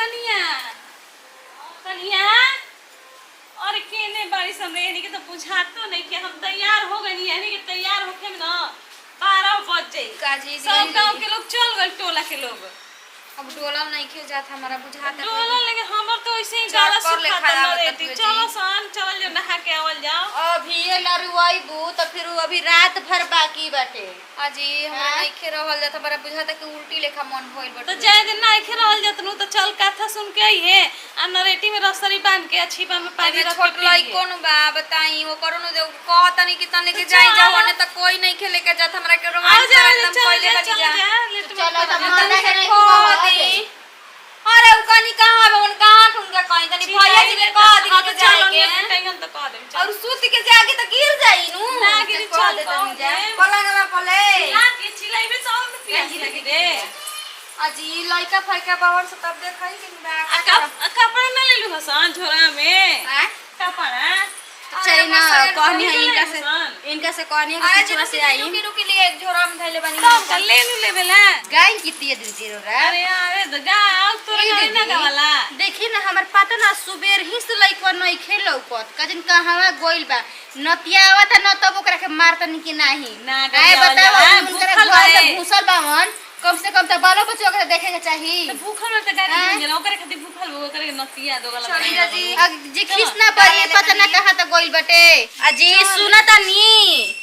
कनिया कनिया और केने बारी समय यानी कि तो बुझातो नहीं कि हम तैयार हो गए यानी कि तैयार होके में ना 12 बज जाई काजी सब गांव के लोग चल गए टोला के लोग अब डोला नहीं खे जात हमारा बुझाता डोला लेके हमर तो ऐसे ही गाला कर ले सुखा खड़ा ना होता रहती तुझे। चलो सान चल जो नहा के आवल जाओ अभी ये लरुआईबू तो फिर अभी रात भर बाकी बाटे। अजी हमरा नहीं खे रहल जात हमारा बुझाता कि उल्टी लेखा मन भइल तो बटे जाए दिन ना खे रहल जतनु तो चल कथा सुन के आई है आ नरेटी में रसरी बांध के छिपा में पानी अरे रख छोट लाई कौन बा बताई वो करो न कहता नहीं कि तने के जाई जाओ ने त कोई नहीं खेले के जात हमरा के रोमांस एकदम पहले बनी जा चलो तो हम माना तनी के से कह दी अरे उ कनी कहां बे उन कहां ठुंगा कहीं तनी भैया जी ने कह दी के जाए के टाइम तो कह देम और सूत के जाके त गिर जाई नु ना गिरी चल तनी जा कह पलंगवा पले ना के चिलाई में सब में पियाजी लगी रे अजी लइका फइका बाहर से तब देखई कि बा कपड़ा ना ले लू हसन झोरा में हैं कपड़ा चल ना कहनी है इनका से कहनी है कि छुआ से आई रुकी रुकी लिए एक झोरा में धइले बनी सब कर ले लू ले बेला गाय कितनी दिन जीरो रा अरे अरे गाव तोर गाय ना गावाला देखी ना हमर पता ना सुबेर ही से लइकवा नहीं खेलो कत कजन कहवा गोइल बा नतिया आवत न तब ओकरा के मारतन कि नाही ना आए बताओ उनकरा भूखल घर से है घुसल बावन कम से कम त बालो बच्चों के देखे के चाहिए। तो भूखल में तो गाड़ी बन जाला ओकरे खातिर भूखल हो ओकरे नतिया दोगला चली बना जी जी खिसना पड़ी पता ना कहां तक गोइल बटे। अजी सुनता नी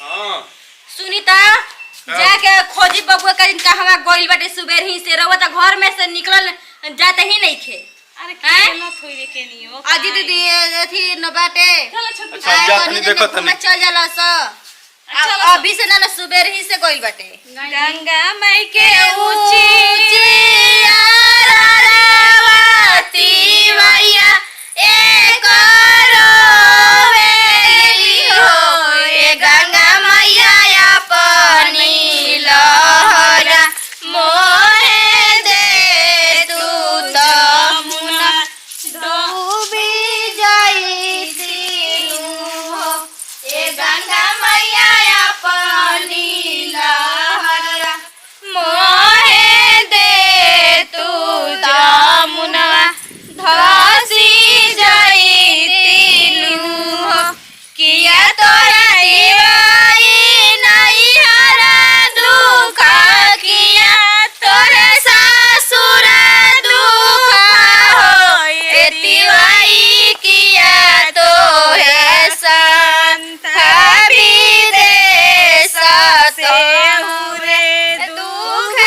हां सुनीता जाके खोजी बबुआ का दिन कहवा गोइल बटे सुबेर ही से रवा त घर में से निकलल जाते ही नहीं थे। अरे केला थोई रे के नहीं हो अजी दीदी अथी न बाटे चलो छोटू अच्छा जा तनी देखत तनी चल जाला स अभी से ना सुबेर ही से गोइल बटे। गंगा माई के ऊंची अररावती मैया एक रोवेली हो ए गंगा मैया अपनी लहरा मोहे दे तू तो मुना डूबी जाई दिनु हो ए गंगा मैया अपनी लहरा मोहे दे तू तो मुना धसी जाई दिनु हो किया तोरा दिवाई नहीं हरा दुख किया तोरे ससुर दुख हो ए दिवाई किया तो है संत विदेश से हुरे दुख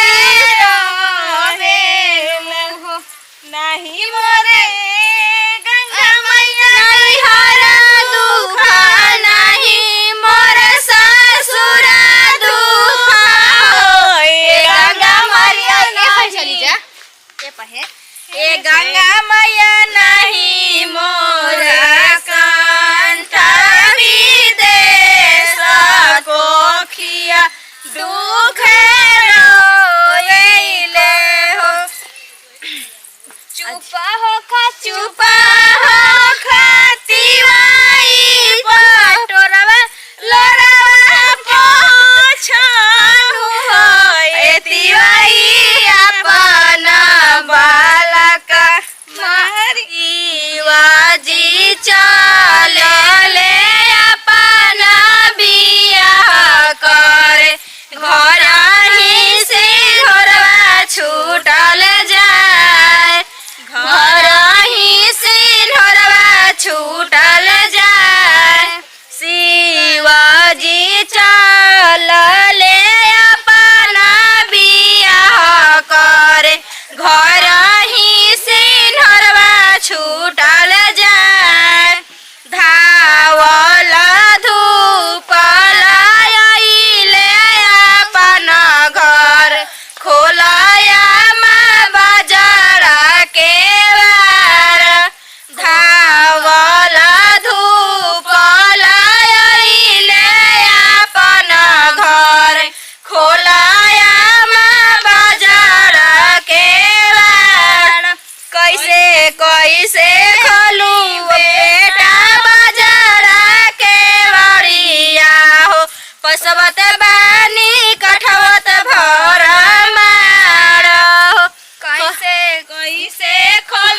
रहे हो नहीं मोरे गंगा मैया नहीं हरा दुख नहीं मोर ससुर दुख ए गंगा मैया के चली जा ये पहे ए गंगा मैया नहीं मोर कांत विदेश को खिया दुख रोइले हो चुपा हो खतिवाई पटोरवा लोरवा पोछनु हो ए तिवाई अपना बालक मारीवाजी चलले अपना बियाह करे घर ही से घरवा छूटल जाए घर ही से घरवा छूटल जाए शिवाजी चलले अपना बियाह करे घर ही से घरवा छूटल जाए धावल धूपल आइले अपन घर खोलाया माँ बाजार के बार धावल धूपल आइले अपन घर खोलाया माँ बाजार के बार कैसे कैसे खोलू बेटा बाजार के बड़िया हो पसवत बानी कठवत भर मार हो कैसे कैसे खोलू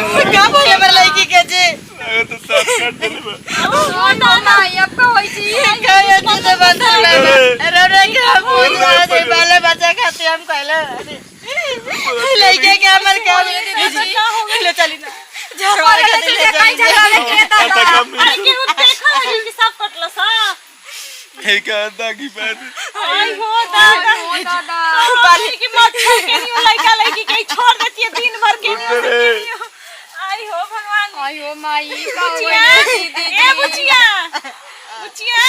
का बोले मेरे लड़की के जे अरे तो साथ काट देले बा। ओ ना माई अब का होई छी का ये तो बंधन लगा रोने के हम पूछ रहे थे बाले बच्चा खाते हम कहले लड़के के हमर का ले चली ना झरवा के ले कहीं झगड़ा के आता दादा काम अरे के देखा कि सब कटला सा है का दागी पैर। आई हो दादा ओ दादा बाली की मच्छर के नहीं लड़का लड़की के छोड़ देती है दिन भर के नहीं आई हो भगवान आयो माई का हो बुचिया गई दीदी ए बुचिया बुचिया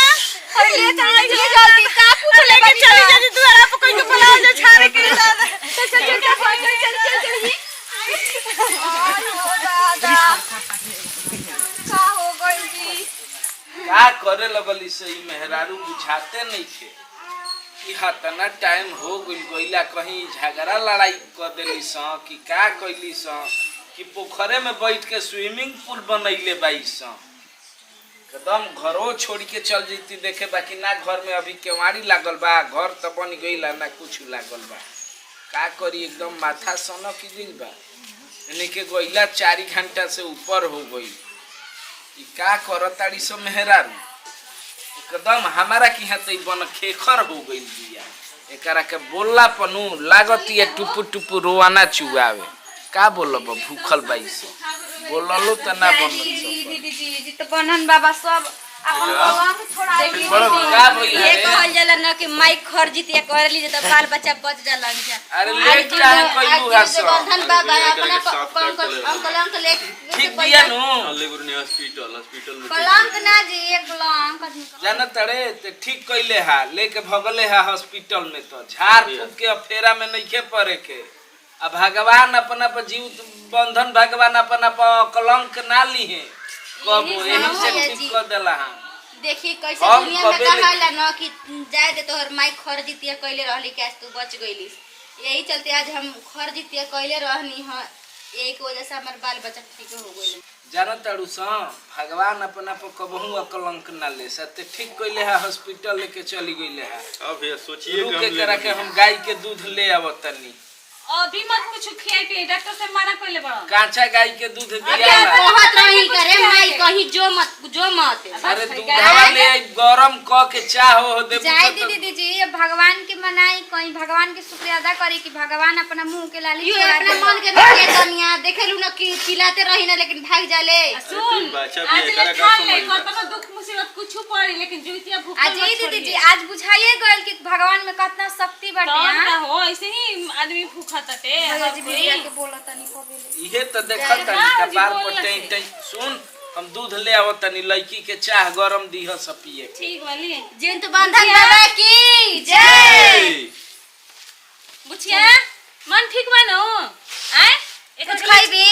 अरे ले चल जल्दी का पूछ ले लेके चली जाती द्वारा पे कोई को बुलाओ जो छाड़े के लिए दादा चल आयो दादा का हो गई जी का करे लगली से ई मेहरारू बुझाते नहीं थे कि हतना टाइम हो गइल गइला कहीं झगड़ा लड़ाई कर देली स कि का कइली स कि पोखरे में बैठ के स्विमिंग पूल बनैले बाई स एकदम घरो छोड़ के चल जैती देखे बाकी ना घर में अभी केवाड़ी लागल बा घर तो बन गइला ना कुछ लागल बा का करी एकदम माथा सनक की दिल बा यानी के गइला 4 घंटा से ऊपर हो गई ई का करताड़ी सो मेहरारू एकदम हमारा की हाथ बन खेखर हो गइल बिया एकरा के बोलला पनु लागती है टुपु टुपु रोवाना चुआवे का बोलब भूखल बाई से बोललो त ना बनल दीदी जी तो बनन बाबा सब अपन बाबा के छोड़ा सब का भइल ये रे कहल जाला न कि माइक खर्जित या करली जे त बाल बच्चा बच जाला जा अरे लेट टाइम कइलू हास बंधन बाबा अपना अंकल एक ठीक बिया नु हॉस्पिटल में कलंक ना जी एक कलंक जान तड़े ते ठीक कइले हा लेके भगले हा हॉस्पिटल में तो झाड़ फूक के फेरा में नइखे पड़े के अब भगवान अपना पर जीव बंधन भगवान अपना पर कलंक ना ली है कब यही से ठीक कर देला हां देखी कैसे हम दुनिया में कबे ले- कहाला न कि जाए दे तोहर माइक खर्जितिया कइले रहली कि आज तू बच गइली यही चलते आज हम खर्जितिया कइले रहनी ह यही के वजह से हमार बाल बच्चा ठीक हो गइल जानत ताड़ू सा भगवान अपना पर कबहू कलंक ना ले सते ठीक कइले है हॉस्पिटल लेके चली गइले है अब ये सोचिए रुक कि के हम करा के हम गाय के दूध ले आवतनी अभी मत कुछ खिया के डॉक्टर से मना कइले बड़ा कांचा गाय के दूध दिया ना कहत रही करे माई कहीं जो मत अरे दूधवा ले आई गरम क के चाह हो दे जाय दीदी जी भगवान के मनाई कहीं भगवान के शुक्रिया अदा करी कि भगवान अपना मुंह के लाली यो चढ़ा अपना के- मन के नके दुनिया देखेलू न कि चिल्लाते रही ना लेकिन भाग जाले सुन बच्चा भी आज एकरा ले का खा ले समझ कतना दुख मुसीबत कुछ पड़ी लेकिन जुतिया भूख आज ही दीदी जी आज बुझाइए गल कि भगवान में कितना शक्ति बाटे कौन हाँ? हो ऐसे ही आदमी भूखा तटे भैया जी भिड़िया के बोला तनी कबेले इहे त देखत तनी जी कपार बोल पर ना टई से। टई सुन हम दूध ले आवतनी लड़की के चाह गरम दीह सब पिए ठीक वाली जिंत बंधन बाबा की जय बुचिया मन ठीक बनो आए एक कुछ खाइबी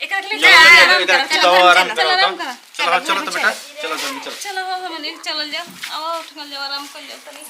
एक ले चलो, आराम इधर करो, चलो, आराम चलो, करो, आराम तो। करो। चलो चलो तो बेटा चलो जल्दी चलो चलो हो हमने चल जाओ आओ उठ कर जाओ आराम कर जाओ तनी